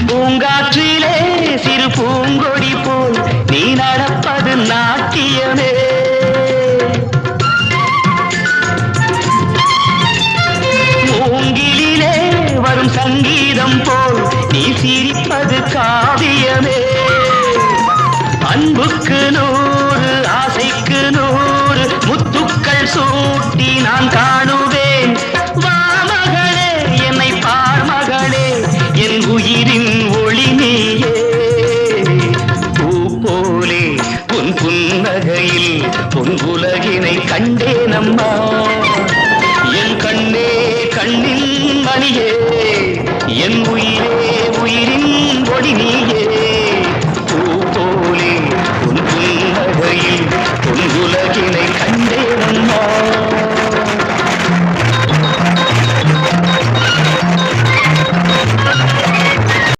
பூங்காற்றிலே சிறு பூங்கொடி போல் நீ நடப்பது நாட்டியமே. மூங்கிலே வரும் சங்கீதம் போல் நீ சிரிப்பது காவியமே. அன்புக்கு 100 ஆசைக்கு 100 முத்துக்கள் சூட்டி நான் காணுவேன். வா மகளே என்னை பார் மகளே என் உயிரின் ஒளி நீயே. பூ போலே உன் புன்னகையில் பொன் உலகினை கண்டேனம்மா. என் கண்ணே கண்ணின் மணியே என் உயிரே உயிரின் ஒளி நீ.